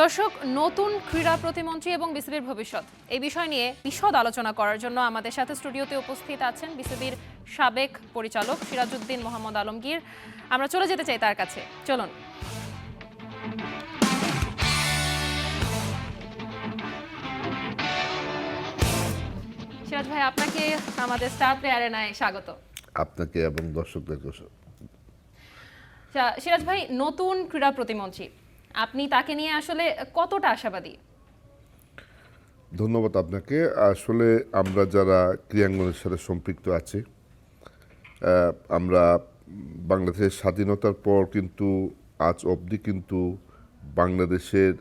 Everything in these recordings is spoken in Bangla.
দর্শক, নতুন ক্রীড়া প্রতিমন্ত্রী এবং বিসিবির ভবিষ্যৎ এই বিষয় নিয়ে বিশদ আলোচনা করার জন্য আমাদের সাথে স্টুডিওতে উপস্থিত আছেন বিসিবির সাবেক পরিচালক সিরাজউদ্দিন মোহাম্মদ আলমগীর। আমরা চলে যেতে চাই তার কাছে, চলুন। সিরাজ ভাই, আপনাকে আমাদের স্টার প্লে অ্যারেনায় স্বাগত। আপনাকে এবং দর্শকদেরকে। সিরাজ ভাই, নতুন ক্রীড়া প্রতিমন্ত্রী, আপনি তাকে নিয়ে আসলে কতটা আশাবাদী? ধন্যবাদ আপনাকে। আসলে আমরা যারা ক্রীড়াঙ্গনের সাথে সম্পৃক্ত আছি, আমরা বাংলাদেশের স্বাধীনতার পর কিন্তু আজ অবধি কিন্তু বাংলাদেশের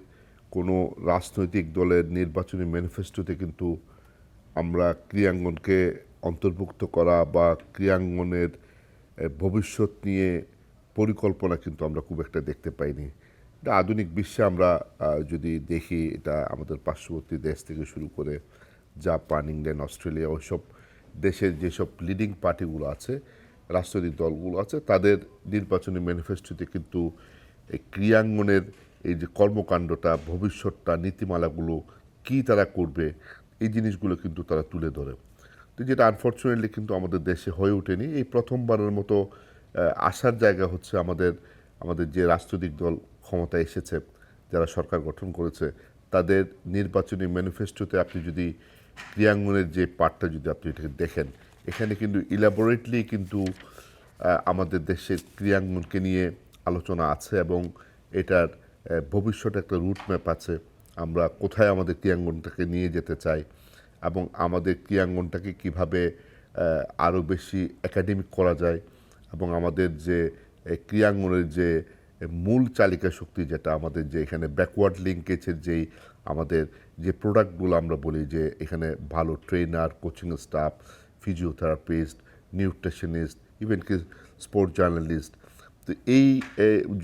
কোনো রাজনৈতিক দলের নির্বাচনী ম্যানিফেস্টোতে কিন্তু আমরা ক্রীড়াঙ্গনকে অন্তর্ভুক্ত করা বা ক্রীড়াঙ্গনের ভবিষ্যৎ নিয়ে পরিকল্পনা কিন্তু আমরা খুব একটা দেখতে পাইনি। এটা আধুনিক বিশ্বে আমরা যদি দেখি, এটা আমাদের পার্শ্ববর্তী দেশ থেকে শুরু করে জাপান, ইংল্যান্ড, অস্ট্রেলিয়া, ওইসব দেশের যেসব লিডিং পার্টিগুলো আছে, রাজনৈতিক দলগুলো আছে, তাদের নির্বাচনী ম্যানিফেস্টোতে কিন্তু এই ক্রীড়াঙ্গনের এই যে কর্মকাণ্ডটা, ভবিষ্যৎটা, নীতিমালাগুলো কী তারা করবে, এই জিনিসগুলো কিন্তু তারা তুলে ধরে। তো যেটা আনফর্চুনেটলি কিন্তু আমাদের দেশে হয়ে ওঠেনি। এই প্রথমবারের মতো আসার জায়গা হচ্ছে আমাদের যে রাজনৈতিক দল ক্ষমতায় এসেছে, যারা সরকার গঠন করেছে, তাদের নির্বাচনী ম্যানিফেস্টোতে আপনি যদি ক্রীড়াঙ্গনের যে পার্টটা যদি আপনি এটাকে দেখেন, এখানে কিন্তু ইলাবোরেটলি কিন্তু আমাদের দেশের ক্রীড়াঙ্গনকে নিয়ে আলোচনা আছে এবং এটার ভবিষ্যতে একটা রুট ম্যাপ আছে। আমরা কোথায় আমাদের ক্রীড়াঙ্গনটাকে নিয়ে যেতে চাই এবং আমাদের ক্রীড়াঙ্গনটাকে কীভাবে আরও বেশি একাডেমিক করা যায় এবং আমাদের যে ক্রীড়াঙ্গনের যে মূল চালিকা শক্তি, যেটা আমাদের যে এখানে ব্যাকওয়ার্ড লিঙ্কেজের যেই আমাদের যে প্রোডাক্টগুলো আমরা বলি যে এখানে ভালো trainer, coaching staff, physiotherapist, nutritionist, even কি স্পোর্টস জার্নালিস্ট, তো এই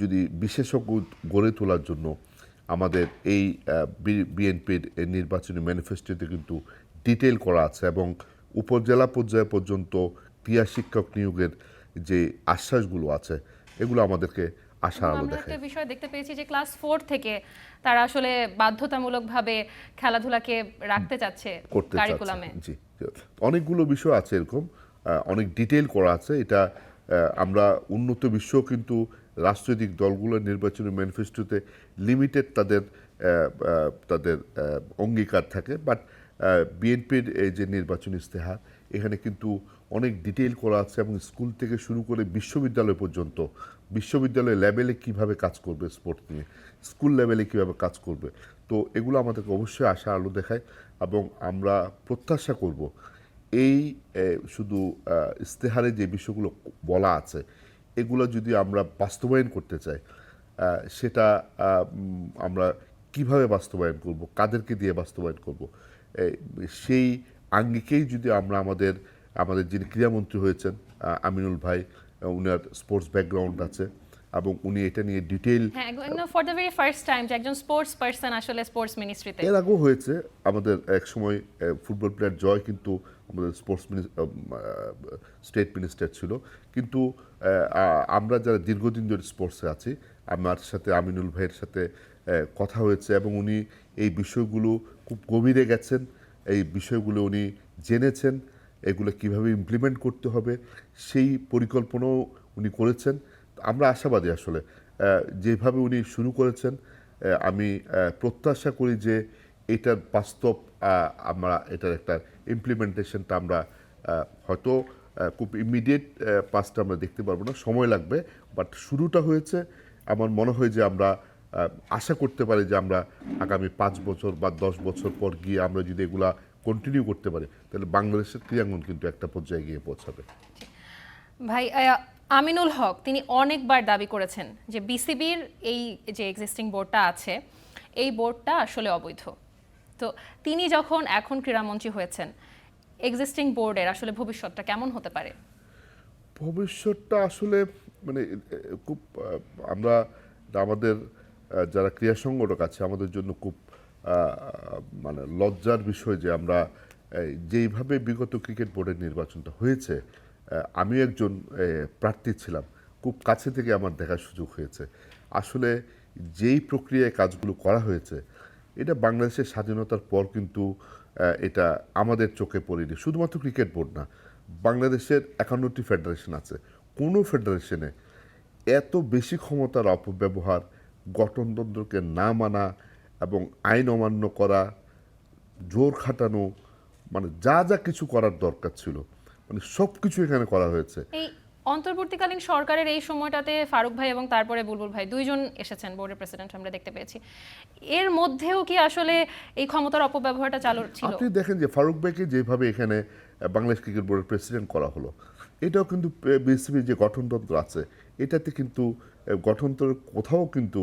যদি বিশেষজ্ঞ গড়ে তোলার জন্য আমাদের এই বিএনপির নির্বাচনী ম্যানিফেস্টোতে কিন্তু ডিটেল করা আছে এবং উপজেলা পর্যায় পর্যন্ত ক্রীড়া শিক্ষক নিয়োগের যে আশ্বাসগুলো আছে, এগুলো আমাদেরকে আশার আলো আমরা দেখায়। একটা বিষয় দেখতে পেয়েছি যে ক্লাস 4 থেকে তারা আসলে বাধ্যতামূলকভাবে খেলাধুলাকে রাখতে চাচ্ছে কারিকুলামে। জি, অনেকগুলো বিষয় আছে এরকম, অনেক ডিটেল করা আছে। এটা আমরা উন্নত বিশ্ব কিন্তু রাজনৈতিক দলগুলোর নির্বাচনী ম্যানিফেস্টোতে লিমিটেড তাদের অঙ্গীকার থাকে, বাট বিএনপির এই যে নির্বাচনী ইস্তেহার, এখানে কিন্তু অনেক ডিটেইল করা আছে এবং স্কুল থেকে শুরু করে বিশ্ববিদ্যালয় পর্যন্ত, বিশ্ববিদ্যালয় লেভেলে কিভাবে কাজ করবে স্পোর্টস নিয়ে, স্কুল লেভেলে কিভাবে কাজ করবে, তো এগুলো আমাদেরকে অবশ্যই আশা আলো দেখায় এবং আমরা প্রত্যাশা করব এই শুধু ইস্তেহারে যে বিষয়গুলো বলা আছে, এগুলো যদি আমরা বাস্তবায়ন করতে চাই, সেটা আমরা কিভাবে বাস্তবায়ন করব, কাদেরকে দিয়ে বাস্তবায়ন করব, সেই আঙ্গিকেই যদি আমরা আমাদের যিনি ক্রীড়ামন্ত্রী হয়েছেন আমিনুল ভাই, উনার স্পোর্টস ব্যাকগ্রাউন্ড আছে এবং উনি এটা নিয়ে detail, for the very first time যে একজন স্পোর্টস পারসন আসলে স্পোর্টস মিনিস্ট্রিতে। এর আগেও হয়েছে আমাদের এক সময় ফুটবল প্লেয়ার জয় কিন্তু আমাদের স্পোর্টস স্টেট মিনিস্টার ছিল, কিন্তু আমরা যারা দীর্ঘদিন ধরে স্পোর্টসে আছি, আমার সাথে আমিনুল ভাইয়ের সাথে কথা হয়েছে এবং উনি এই বিষয়গুলো খুব গভীরে গেছেন, এই বিষয়গুলো উনি জেনেছেন, এগুলো কিভাবে ইমপ্লিমেন্ট করতে হবে সেই পরিকল্পনাও উনি করেছেন। আমরা আশাবাদী আসলে যেভাবে উনি শুরু করেছেন, আমি প্রত্যাশা করি যে এটার বাস্তব আমরা এটার একটা ইমপ্লিমেন্টেশনটা আমরা হয়তো খুব ইমিডিয়েট পাস্টে আমরা দেখতে পারবো না, সময় লাগবে, বাট শুরুটা হয়েছে। আমার মনে হয় যে আমরা আশা করতে পারি যে আমরা আগামী 5 বছর বা 10 বছর পর গিয়ে আমরা যদি এগুলা কন্টিনিউ করতে পারি, তাহলে বাংলাদেশের ক্রীড়াঙ্গন কিন্তু একটা পর্যায়ে গিয়ে পৌঁছাবে। ভাই, আমিনুল হক তিনি অনেকবার দাবি করেছেন যে বিসিবির এই যে এক্সিস্টিং বোর্ডটা আছে, এই বোর্ডটা আসলে অবৈধ। তো তিনি যখন এখন ক্রীড়ামন্ত্রী হয়েছেন, এক্সিস্টিং বোর্ডের আসলে ভবিষ্যৎটা কেমন হতে পারে? ভবিষ্যৎটা আসলে মানে খুব আমরা আমাদের যারা ক্রীড়া সংগঠক আছে, আমাদের জন্য খুব মানে লজ্জার বিষয় যে আমরা যেইভাবে বিগত ক্রিকেট বোর্ডের নির্বাচনটা হয়েছে, আমিও একজন প্রার্থী ছিলাম, খুব কাছে থেকে আমার দেখার সুযোগ হয়েছে। আসলে যেই প্রক্রিয়ায় কাজগুলো করা হয়েছে, এটা বাংলাদেশের স্বাধীনতার পর কিন্তু এটা আমাদের চোখে পড়েনি। শুধুমাত্র ক্রিকেট বোর্ড না, বাংলাদেশের 51টি ফেডারেশন আছে, কোনো ফেডারেশনে এত বেশি ক্ষমতার অপব্যবহার, গঠনতন্ত্রকে না মানা এবং আইন অমান্য করা, জোর খাটানো, মানে যা যা কিছু করার দরকার ছিল, মানে সব কিছু এখানে করা হয়েছে। এই অন্তর্বর্তীকালীন সরকারের এই সময়টাতে ফারুক ভাই এবং তারপরে বুলবুল ভাই দুইজন এসেছেন বোর্ডের প্রেসিডেন্ট, আমরা দেখতে পেয়েছি। এর মধ্যেও কি আসলে এই ক্ষমতার অপব্যবহারটা চালু ছিল? আপনি দেখেন যে ফারুক ভাইকে যেভাবে এখানে বাংলাদেশ ক্রিকেট বোর্ডের প্রেসিডেন্ট করা হলো, এটাও কিন্তু বিসিবির যে গঠনতন্ত্র আছে এটাতে কিন্তু গঠনতন্ত্রের কোথাও কিন্তু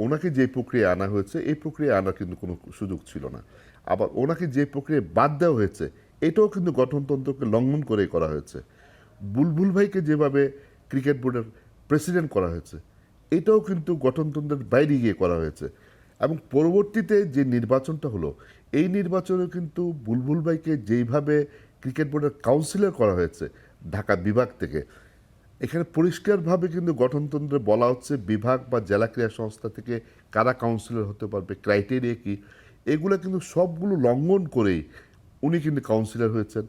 ওনাকে যে প্রক্রিয়া আনা হয়েছে এই প্রক্রিয়া আনার কিন্তু কোনো সুযোগ ছিল না। আবার ওনাকে যে প্রক্রিয়ায় বাদ দেওয়া হয়েছে এটাও কিন্তু গঠনতন্ত্রকে লঙ্ঘন করেই করা হয়েছে। বুলবুল ভাইকে যেভাবে ক্রিকেট বোর্ডের প্রেসিডেন্ট করা হয়েছে এটাও কিন্তু গঠনতন্ত্রের বাইরে গিয়ে করা হয়েছে। এবং পরবর্তীতে যে নির্বাচনটা হলো, এই নির্বাচনে কিন্তু বুলবুল ভাইকে যেইভাবে ক্রিকেট বোর্ডের কাউন্সিলর করা হয়েছে ঢাকা বিভাগ থেকে, এখানে পরিষ্কারভাবে কিন্তু গঠনতন্ত্রে বলা হচ্ছে বিভাগ বা জেলা ক্রীড়া সংস্থা থেকে কারা কাউন্সিলর হতে পারবে, ক্রাইটেরিয়া কি, এগুলো কিন্তু সবগুলো লঙ্ঘন করেই উনি কিন্তু কাউন্সিলর হয়েছেন।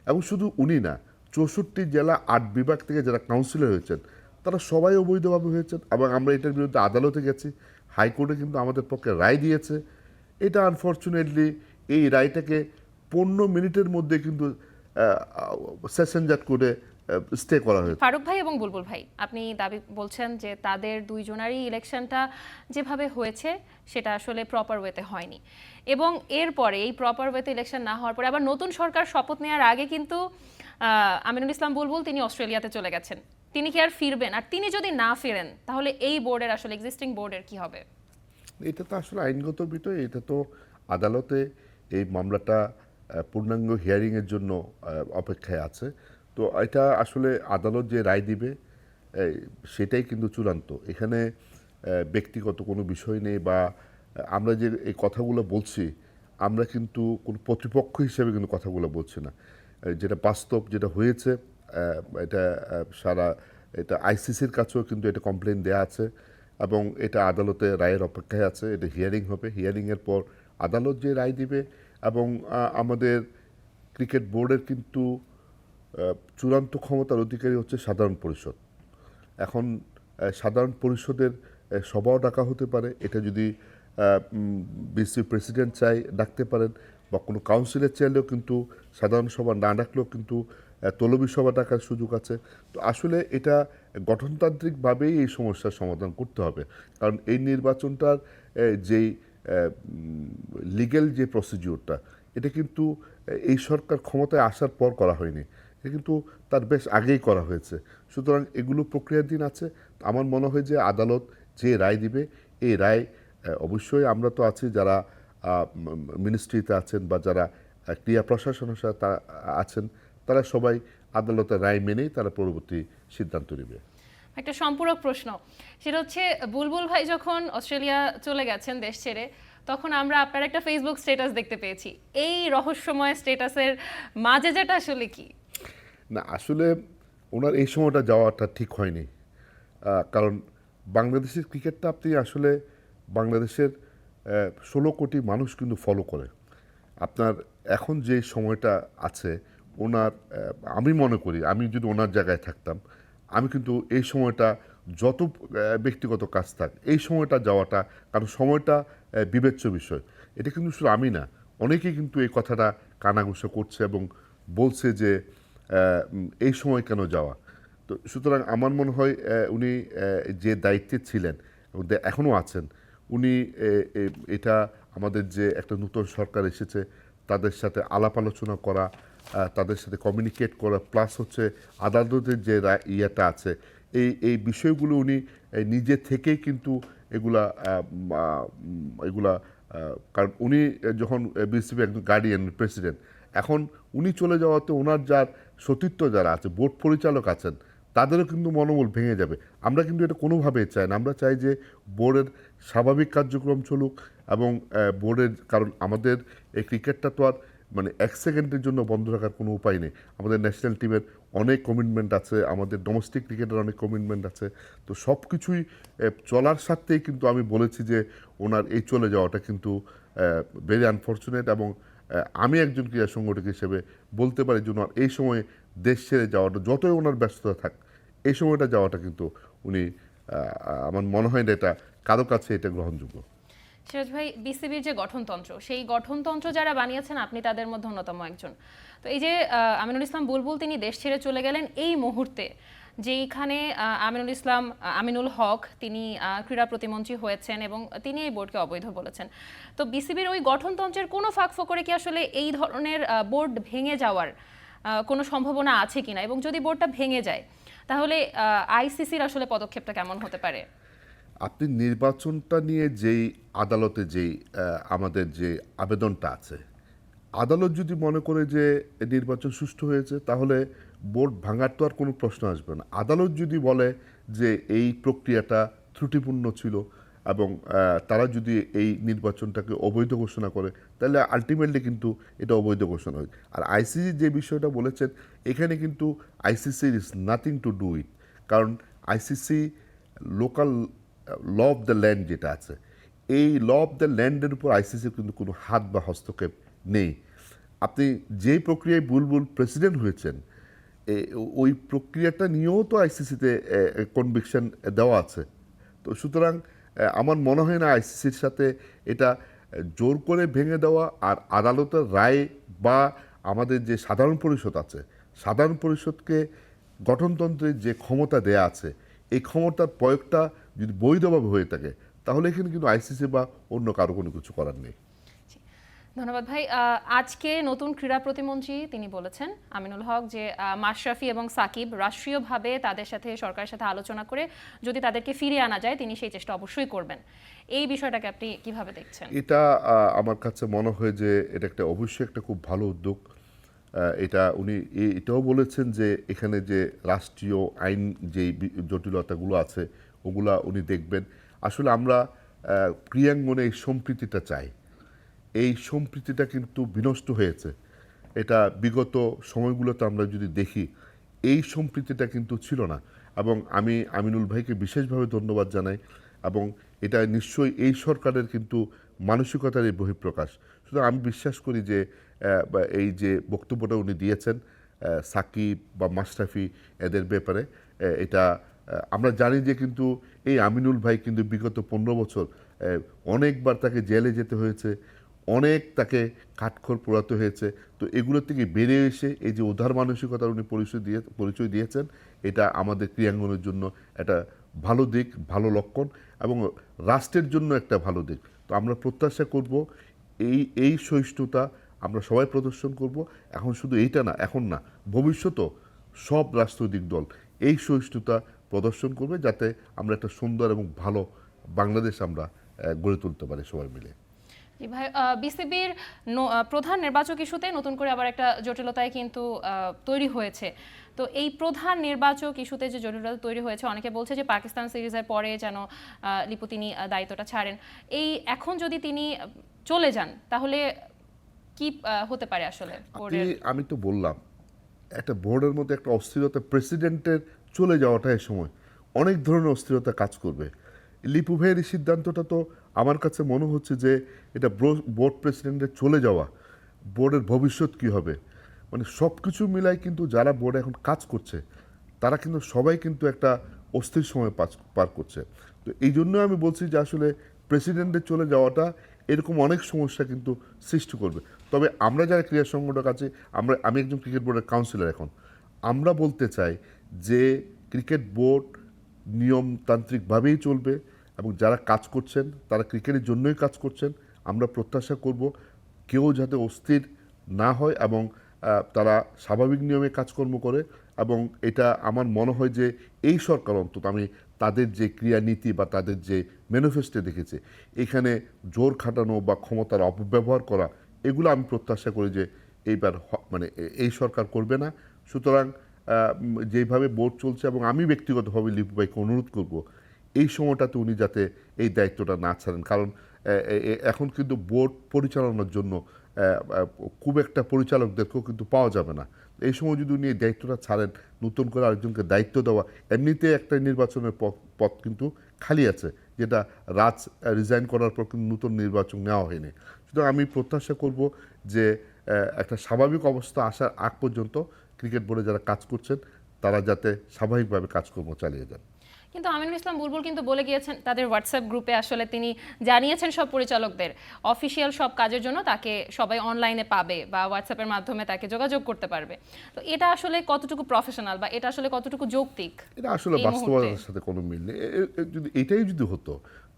এবং শুধু উনি না, 64 জেলা 8 বিভাগ থেকে যারা কাউন্সিলর হয়েছেন তারা সবাই অবৈধভাবে হয়েছেন। এবং আমরা এটার বিরুদ্ধে আদালতে গেছি, হাইকোর্টে কিন্তু আমাদের পক্ষে রায় দিয়েছে। এটা আনফর্চুনেটলি এই রায়টাকে 15 মিনিটের মধ্যে কিন্তু সেশনজাট করে স্টে করা হয়েছে। ফারুক ভাই এবং বুলবুল ভাই, আপনি দাবি বলছেন যে তাদের দুইজনারই ইলেকশনটা যেভাবে হয়েছে সেটা আসলে প্রপার ওয়েতে হয়নি, এবং এরপরে এই প্রপার ওয়েতে ইলেকশন না হওয়ার পরে আবার নতুন সরকার শপথ নেওয়ার আগে কিন্তু আমিনুল ইসলাম বুলবুল তিনি অস্ট্রেলিয়াতে চলে গেছেন। তিনি কি আর ফিরবেন? আর তিনি যদি না ফিরেন তাহলে এই বোর্ডের আসলে এক্সিস্টিং বোর্ডের কি হবে? এটা তো আসলে আইনগত বিষয়, এটা তো আদালতে এই মামলাটা পূর্ণাঙ্গ হিয়ারিংয়ের জন্য অপেক্ষায় আছে। তো এটা আসলে আদালত যে রায় দিবে সেটাই কিন্তু চূড়ান্ত। এখানে ব্যক্তিগত কোনো বিষয় নেই, বা আমরা যে এই কথাগুলো বলছি আমরা কিন্তু কোনো প্রতিপক্ষ হিসেবে কিন্তু কথাগুলো বলছি না। যেটা বাস্তব, যেটা হয়েছে, এটা সারা এটা আইসিসির কাছেও কিন্তু এটা কমপ্লেন দেয়া আছে এবং এটা আদালতে রায়ের অপেক্ষায় আছে। এটা হিয়ারিং হবে, হিয়ারিংয়ের পর আদালত যে রায় দিবে। এবং আমাদের ক্রিকেট বোর্ডের কিন্তু চূড়ান্ত ক্ষমতার অধিকারী হচ্ছে সাধারণ পরিষদ। এখন সাধারণ পরিষদের সভাও ডাকা হতে পারে, এটা যদি বিসি প্রেসিডেন্ট চাই ডাকতে পারেন, বা কোনো কাউন্সিলের চাইলেও কিন্তু সাধারণ সভা না ডাকলেও কিন্তু তলবি সভা ডাকার সুযোগ আছে। তো আসলে এটা গঠনতান্ত্রিকভাবেই এই সমস্যার সমাধান করতে হবে, কারণ এই নির্বাচনটার যেই লিগ্যাল যে প্রসিডিউরটা, এটা কিন্তু এই সরকার ক্ষমতায় আসার পর করা হয়নি, এটা কিন্তু তার বেশ আগেই করা হয়েছে। সুতরাং এগুলো প্রক্রিয়াধীন আছে। আমার মনে হয় যে আদালত যে রায় দিবে এই রায় অবশ্যই আমরা তো আছি যারা মিনিস্ট্রিতে আছেন বা যারা ক্রিয়া প্রশাসনের সাথে আছেন, তারা সবাই আদালতের রায় মেনেই তারা পরবর্তী সিদ্ধান্ত নেবে। একটা সম্পূরক প্রশ্ন, সেটা হচ্ছে বুলবুল ভাই যখন অস্ট্রেলিয়া চলে গেছেন দেশ ছেড়ে, তখন আমরা আপনার একটা ফেসবুক স্ট্যাটাস দেখতে পেয়েছি। এই রহস্যময় স্ট্যাটাসের মাঝে যেটা আসলে কি? না, আসলে ওনার এই সময়টা যাওয়াটা ঠিক হয়নি, কারণ বাংলাদেশের ক্রিকেটটা আপনি আসলে বাংলাদেশের 16 কোটি মানুষ কিন্তু ফলো করে। আপনার এখন যে সময়টা আছে ওনার, আমি মনে করি আমি যদি ওনার জায়গায় থাকতাম আমি কিন্তু এই সময়টা যত ব্যক্তিগত কাজ থাক এই সময়টা যাওয়াটা, কারণ সময়টা বিবেচ্য বিষয়। এটা কিন্তু শুধু আমি না, অনেকেই কিন্তু এই কথাটা কানাঘুষা করছে এবং বলছে যে এই সময় কেন যাওয়া। তো সুতরাং আমার মনে হয় উনি যে দায়িত্বে ছিলেন এবং এখনও আছেন, উনি এটা আমাদের যে একটা নতুন সরকার এসেছে তাদের সাথে আলাপ আলোচনা করা, তাদের সাথে কমিউনিকেট করা, প্লাস হচ্ছে আদালতের যে ইয়েটা আছে এই বিষয়গুলো উনি নিজে থেকেই কিন্তু এগুলা এগুলা কারণ উনি যখন বিসিবি একজন গার্ডিয়ান প্রেসিডেন্ট, এখন উনি চলে যাওয়াতে ওনার যার সতীর্থ যারা আছে, বোর্ড পরিচালক আছেন, তাদেরও কিন্তু মনোবল ভেঙে যাবে। আমরা কিন্তু এটা কোনোভাবেই চাই না। আমরা চাই যে বোর্ডের স্বাভাবিক কার্যক্রম চলুক এবং বোর্ডের, কারণ আমাদের এই ক্রিকেটটা তো আর মানে এক সেকেন্ডের জন্য বন্ধ রাখার কোনো উপায় নেই। আমাদের ন্যাশনাল টিমের অনেক কমিটমেন্ট আছে, আমাদের ডোমেস্টিক ক্রিকেটের অনেক কমিটমেন্ট আছে। তো সব কিছুই চলার সাথেই কিন্তু আমি বলেছি যে ওনার এই চলে যাওয়াটা কিন্তু ভেরি আনফর্চুনেট, এবং আমি একজন ক্রীড়া সংগঠক হিসেবে বলতে পারি যে ওনার এই সময়ে দেশ ছেড়ে যাওয়াটা, যতই ওনার ব্যস্ততা থাক, এই সময়টা যাওয়াটা কিন্তু উনি আমার মনে হয় না এটা কারো কাছে এটা গ্রহণযোগ্য। সিরাজ ভাই, বিসিবির যে গঠনতন্ত্র, সেই গঠনতন্ত্র যারা বানিয়েছেন আপনি তাদের মধ্যে অন্যতম একজন। তো এই যে আমিনুল ইসলাম বুলবুল তিনি দেশ ছেড়ে চলে গেলেন এই মুহূর্তে, যেইখানে আমিনুল হক তিনি ক্রীড়া প্রতিমন্ত্রী হয়েছেন এবং তিনি এই বোর্ডকে অবৈধ বলেছেন। তো বিসিবির ওই গঠনতন্ত্রের কোনো ফাঁকফোকরে কি আসলে এই ধরনের বোর্ড ভেঙে যাওয়ার কোনো সম্ভাবনা আছে কিনা, এবং যদি বোর্ডটা ভেঙে যায় তাহলে আইসিসির আসলে পদক্ষেপটা কেমন হতে পারে? আপনি নির্বাচনটা নিয়ে যেই আদালতে যেই আমাদের যে আবেদনটা আছে, আদালত যদি মনে করে যে নির্বাচন সুষ্ঠু হয়েছে, তাহলে বোর্ড ভাঙার তো আর কোনো প্রশ্ন আসবে না। আদালত যদি বলে যে এই প্রক্রিয়াটা ত্রুটিপূর্ণ ছিল এবং তারা যদি এই নির্বাচনটাকে অবৈধ ঘোষণা করে, তাহলে আলটিমেটলি কিন্তু এটা অবৈধ ঘোষণা হয়। আর আইসিসি যে বিষয়টা বলেছেন, এখানে কিন্তু আইসিসির is nothing to do it, কারণ ICC local law of the land যেটা আছে, এই ল অফ দ্য ল্যান্ডের উপর আইসিসির কিন্তু কোনো হাত বা হস্তক্ষেপ নেই। আপনি যেই প্রক্রিয়ায় বুলবুল প্রেসিডেন্ট হয়েছেন, ওই প্রক্রিয়াটা নিয়েও তো আইসিসিতে কনভিকশন দেওয়া আছে। তো সুতরাং আমার মনে হয় না আইসিসির সাথে এটা জোর করে ভেঙে দেওয়া আর আদালতের রায় বা আমাদের যে সাধারণ পরিষদ আছে, সাধারণ পরিষদকে গঠনতন্ত্রের যে ক্ষমতা দেয়া আছে, এই ক্ষমতার প্রয়োগটা যদি বৈধভাবে হয়ে থাকে, তাহলে এখানে কিন্তু আইসিসি বা অন্য কারো কোনো কিছু করার নেই। ধন্যবাদ ভাই। আজকে নতুন ক্রীড়া প্রতিমন্ত্রী তিনি বলেছেন আমিনুল হক যে মাশরাফি এবং সাকিব রাষ্ট্রীয়ভাবে তাদের সাথে, সরকারের সাথে আলোচনা করে যদি তাদেরকে ফিরিয়ে আনা যায় তিনি সেই চেষ্টা অবশ্যই করবেন। এই বিষয়টাকে আপনি কিভাবে দেখছেন? এটা আমার কাছে মনে হয় যে এটা একটা অবশ্যই একটা খুব ভালো উদ্যোগ। এটা উনি এটাও বলেছেন যে এখানে যে রাষ্ট্রীয় আইন যে জটিলতাগুলো আছে ওগুলা উনি দেখবেন। আসলে আমরা ক্রীড়াঙ্গনে এই সম্প্রীতিটা চাই। এই সম্প্রীতিটা কিন্তু বিনষ্ট হয়েছে। এটা বিগত সময়গুলোতে আমরা যদি দেখি, এই সম্প্রীতিটা কিন্তু ছিল না, এবং আমি আমিনুল ভাইকে বিশেষভাবে ধন্যবাদ জানাই, এবং এটা নিশ্চয়ই এই সরকারের কিন্তু মানসিকতার এই বহিঃপ্রকাশ। সুতরাং আমি বিশ্বাস করি যে এই যে বক্তব্যটা উনি দিয়েছেন সাকিব বা মাশরাফি এদের ব্যাপারে, এটা আমরা জানি যে কিন্তু এই আমিনুল ভাই কিন্তু বিগত 15 বছর অনেকবার তাকে জেলে যেতে হয়েছে, অনেক তাকে কাঠখড় পোড়াতে হয়েছে। তো এগুলোর থেকে বেরিয়ে এসে এই যে উদার মানসিকতার উনি পরিচয় দিয়েছেন, এটা আমাদের ক্রীড়াঙ্গনের জন্য একটা ভালো দিক, ভালো লক্ষণ, এবং রাষ্ট্রের জন্য একটা ভালো দিক। তো আমরা প্রত্যাশা করব এই সহিষ্ণুতা আমরা সবাই প্রদর্শন করব। এখন শুধু এইটা না, এখন না, ভবিষ্যতেও সব রাষ্ট্রীয় দল এই সহিষ্ণুতা প্রদর্শন করবে, যাতে আমরা একটা সুন্দর এবং ভালো বাংলাদেশ আমরা গড়ে তুলতে পারি সবাই মিলে। জি ভাই, বিসিবির প্রধান নির্বাচক ইস্যুতে নতুন করে আবার একটা জটিলতায় কিন্তু তৈরি হয়েছে। তো এই প্রধান নির্বাচক ইস্যুতে যে জটিলতা তৈরি হয়েছে, অনেকে বলছে যে পাকিস্তান সিরিজের পরে যেন লিপু তিনি দায়িত্বটা ছাড়েন। এই এখন যদি তিনি চলে যান তাহলে কি হতে পারে আসলে? আমি তো বললাম, একটা বোর্ডের মধ্যে একটা অস্থিরতা, প্রেসিডেন্টের চলে যাওয়াটা এই সময় অনেক ধরনের অস্থিরতা কাজ করবে। লিপু ভাইয়ের সিদ্ধান্তটা তো আমার কাছে মনে হচ্ছে যে এটা বোর্ড প্রেসিডেন্টের চলে যাওয়া, বোর্ডের ভবিষ্যৎ কী হবে, মানে সব কিছু মিলাই কিন্তু যারা বোর্ডে এখন কাজ করছে তারা কিন্তু সবাই কিন্তু একটা অস্থির সময় পার করছে। তো এই জন্য আমি বলছি যে আসলে প্রেসিডেন্টের চলে যাওয়াটা এরকম অনেক সমস্যা কিন্তু সৃষ্টি করবে। তবে আমরা যারা ক্রীড়া সংগঠক আছি, আমি একজন ক্রিকেট বোর্ডের কাউন্সিলর, এখন আমরা বলতে চাই যে ক্রিকেট বোর্ড নিয়মতান্ত্রিকভাবেই চলবে, এবং যারা কাজ করছেন তারা ক্রিকেটের জন্যই কাজ করছেন। আমরা প্রত্যাশা করব কেউ যাতে অস্থির না হয় এবং তারা স্বাভাবিক নিয়মে কাজকর্ম করে। এবং এটা আমার মনে হয় যে এই সরকার অন্তত, আমি তাদের যে ক্রিয়া নীতি বা তাদের যে ম্যানিফেস্টো দেখেছে, এখানে জোর খাটানো বা ক্ষমতার অপব্যবহার করা, এগুলো আমি প্রত্যাশা করি যে এইবার মানে এই সরকার করবে না। সুতরাং যেভাবে বোর্ড চলছে, এবং আমি ব্যক্তিগতভাবে লিপু ভাইকে অনুরোধ করব এই সময়টাতে উনি যাতে এই দায়িত্বটা না ছাড়েন, কারণ এখন কিন্তু বোর্ড পরিচালনার জন্য খুব একটা পরিচালকদেরকেও কিন্তু পাওয়া যাবে না। এই সময় যদি উনি এই দায়িত্বটা ছাড়েন, নতুন করে আরেকজনকে দায়িত্ব দেওয়া, এমনিতে একটা নির্বাচনের পথ কিন্তু খালি আছে, যেটা রাজ রিজাইন করার পর কিন্তু নতুন নির্বাচন নেওয়া হয়নি। সুতরাং আমি প্রত্যাশা করব যে একটা স্বাভাবিক অবস্থা আসার আগ পর্যন্ত ক্রিকেট বোর্ডে যারা কাজ করছেন তারা যাতে স্বাভাবিকভাবে কাজকর্ম চালিয়ে যান। কিন্তু আমিনুল ইসলাম বুলবুল কিন্তু বলে গিয়েছেন তাদের হোয়াটসঅ্যাপ গ্রুপে, আসলে তিনি জানিয়েছেন সব পরিচালকদের অফিসিয়াল সব কাজের জন্য তাকে সবাই অনলাইনে পাবে বা হোয়াটসঅ্যাপের মাধ্যমে তাকে যোগাযোগ করতে পারবে। তো এটা আসলে কতটুকু প্রফেশনাল বা এটা আসলে কতটুকু যৌক্তিক? এটা আসলে এই মুহূর্তে বাস্তবতার সাথে কোনো মিল নেই। যদি এটাই যদি হতো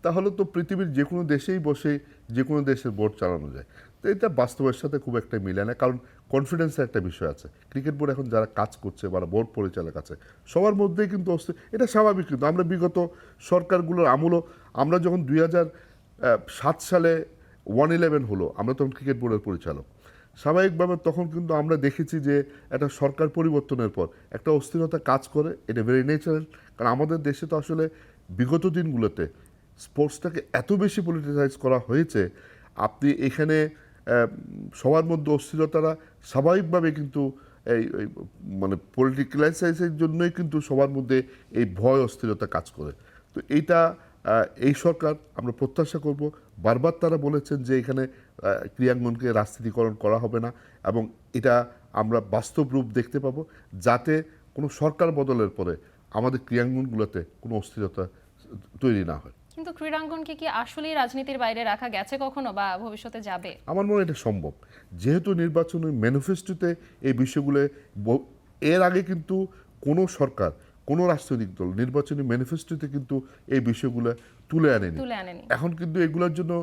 তাহলে তো পৃথিবীর যে কোনো দেশেই বসে যে কোনো দেশের বোর্ড চালানো যায়। তো এটা বাস্তবের সাথে খুব একটা মিলে না, কারণ কনফিডেন্সের একটা বিষয় আছে। ক্রিকেট বোর্ড এখন যারা কাজ করছে বা বোর্ড পরিচালক আছে সবার মধ্যেই কিন্তু এটা স্বাভাবিক। কিন্তু আমরা বিগত সরকারগুলোর আমলও, আমরা যখন 2007 সালে 111 হলো, আমরা তখন ক্রিকেট বোর্ডের পরিচালক। স্বাভাবিকভাবে তখন কিন্তু আমরা দেখেছি যে একটা সরকার পরিবর্তনের পর একটা অস্থিরতা কাজ করে, এটা ভেরি ন্যাচারাল। কারণ আমাদের দেশে তো আসলে বিগত দিনগুলোতে স্পোর্টসটাকে এত বেশি পলিটিসাইজ করা হয়েছে, আপনি এখানে সবার মধ্যে অস্থিরতারা স্বাভাবিকভাবে কিন্তু এই মানে পলিটিক্যালাইজেশনের জন্যই কিন্তু সবার মধ্যে এই ভয় অস্থিরতা কাজ করে। তো এইটা এই সরকার, আমরা প্রত্যাশা করব, বারবার তারা বলেছেন যে এখানে ক্রীড়াঙ্গনকে রাজনীতিকরণ করা হবে না, এবং এটা আমরা বাস্তব রূপ দেখতে পাবো, যাতে কোনো সরকার বদলের পরে আমাদের ক্রীড়াঙ্গনগুলোতে কোনো অস্থিরতা তৈরি না হয়। কিন্তু ক্রীড়াঙ্গনকে কি আসলেই রাজনীতির বাইরে রাখা গেছে কখনো বা ভবিষ্যতে যাবে? আমার মনে হয় এটা সম্ভব, যেহেতু নির্বাচনের ম্যানিফেস্টোতে এই বিষয়গুলো এর আগে কিন্তু কোনো সরকার, কোনো রাজনৈতিক দল নির্বাচনী ম্যানিফেস্টোতে কিন্তু এই বিষয়গুলো তুলে আনেনি। এখন কিন্তু এগুলোর জন্য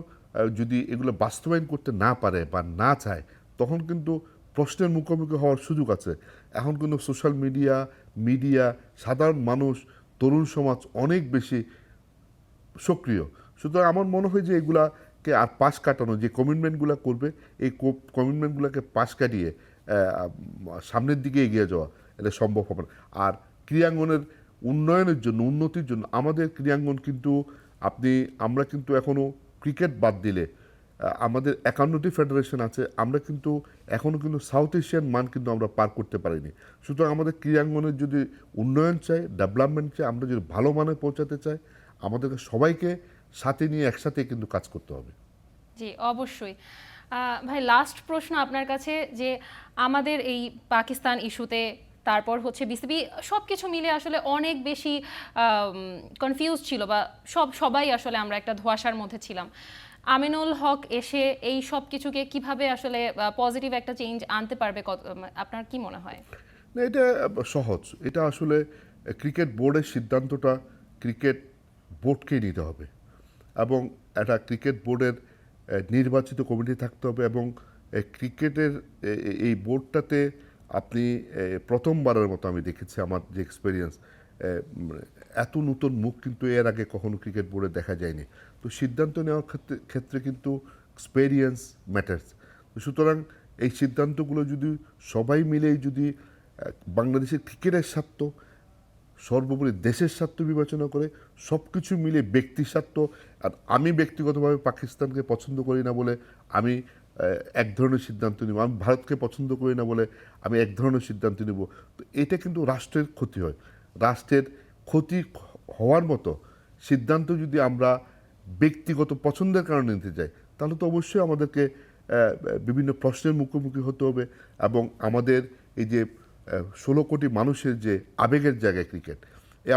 যদি এগুলো বাস্তবায়ন করতে না পারে বা না চায়, তখন কিন্তু প্রশ্নের মুখোমুখি হওয়ার সুযোগ আছে। এখন কিন্তু সোশ্যাল মিডিয়া, সাধারণ মানুষ, তরুণ সমাজ অনেক বেশি সক্রিয়। সুতরাং আমার মনে হয় যে এগুলাকে আর পাশ কাটানো, যে কমিটমেন্টগুলো করবে, এই কমিটমেন্টগুলোকে পাশ কাটিয়ে সামনের দিকে এগিয়ে যাওয়া, এটা সম্ভব হবে না। আর ক্রীড়াঙ্গনের উন্নয়নের জন্য, উন্নতির জন্য আমাদের ক্রীড়াঙ্গন কিন্তু আমরা কিন্তু এখনও ক্রিকেট বাদ দিলে আমাদের 51টি ফেডারেশন আছে, আমরা কিন্তু এখনও কিন্তু সাউথ এশিয়ান মান কিন্তু আমরা পার করতে পারিনি। সুতরাং আমাদের ক্রীড়াঙ্গনের যদি উন্নয়ন চাই, ডেভেলপমেন্ট চাই, আমরা যদি ভালো মানে পৌঁছাতে চাই, আমাদেরকে সবাইকে সাথে নিয়ে একসাথে কিন্তু কাজ করতে হবে। জি, অবশ্যই। ভাই, লাস্ট প্রশ্ন আপনার কাছে, যে আমাদের এই পাকিস্তান ইস্যুতে, তারপর হচ্ছে বিসিবি, সব কিছু মিলে আসলে অনেক বেশি কনফিউজ ছিল, বা সবাই আসলে আমরা একটা ধোঁয়াশার মধ্যে ছিলাম। আমিনুল হক এসে এই সব কিছুকে কিভাবে আসলে পজিটিভ একটা চেঞ্জ আনতে পারবে, আপনার কি মনে হয়? না, এটা সহজ। এটা আসলে ক্রিকেট বোর্ডের সিদ্ধান্তটা ক্রিকেট বোর্ডকেই নিতে হবে, এবং একটা ক্রিকেট বোর্ডের নির্বাচিত কমিটি থাকতে হবে, এবং ক্রিকেটের এই বোর্ডটাতে আপনি প্রথমবারের মতো আমি দেখেছি, আমার যে এক্সপিরিয়েন্স, এত নতুন মুখ কিন্তু এর আগে কখনো ক্রিকেট বোর্ডে দেখা যায়নি। তো সিদ্ধান্ত নেওয়ার ক্ষেত্রে কিন্তু এক্সপেরিয়েন্স ম্যাটার্স। সুতরাং এই সিদ্ধান্তগুলো যদি সবাই মিলেই যদি বাংলাদেশের ক্রিকেটের স্বার্থ, সর্বোপরি দেশের স্বার্থ বিবেচনা করে সব কিছু মিলে ব্যক্তির স্বার্থ, আর আমি ব্যক্তিগতভাবে পাকিস্তানকে পছন্দ করি না বলে আমি এক ধরনের সিদ্ধান্ত নিব, আমি ভারতকে পছন্দ করি না বলে আমি এক ধরনের সিদ্ধান্ত নিব, তো এটা কিন্তু রাষ্ট্রের ক্ষতি হয়। রাষ্ট্রের ক্ষতি হওয়ার মতো সিদ্ধান্ত যদি আমরা ব্যক্তিগত পছন্দের কারণে নিতে যাই, তাহলে তো অবশ্যই আমাদেরকে বিভিন্ন প্রশ্নের মুখোমুখি হতে হবে, এবং আমাদের এই যে 16 কোটি মানুষের যে আবেগের জায়গায় ক্রিকেট,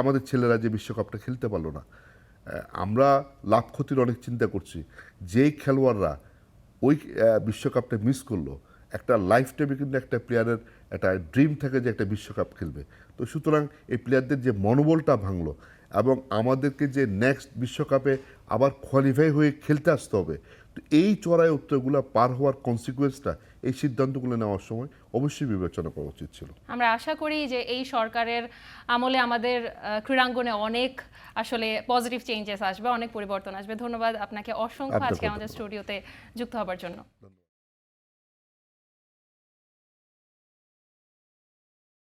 আমাদের ছেলেরা যে বিশ্বকাপটা খেলতে পারলো না, আমরা লাভ ক্ষতির অনেক চিন্তা করছি। যেই খেলোয়াড়রা ওই বিশ্বকাপটা মিস করলো, একটা লাইফ টাইমে কিন্তু একটা প্লেয়ারের একটা ড্রিম থাকে যে একটা বিশ্বকাপ খেলবে। তো সুতরাং এই প্লেয়ারদের যে মনোবলটা ভাঙলো, এবং আমাদেরকে যে নেক্সট বিশ্বকাপে আবার কোয়ালিফাই হয়ে খেলতে আসতে হবে, তো এই চড়াই উত্তরগুলো পার হওয়ার কনসিকুয়েন্সটা এই সিদ্ধান্তগুলো নেওয়ার সময় অবশ্যই বিবেচনা করা উচিত ছিল। আমরা আশা করি যে এই সরকারের আমলে আমাদের ক্রীড়াঙ্গনে অনেক আসলে পজিটিভ চেঞ্জেস আসবে, অনেক পরিবর্তন আসবে। ধন্যবাদ আপনাকে অসংখ্য আজকে আমাদের স্টুডিওতে যুক্ত হবার জন্য।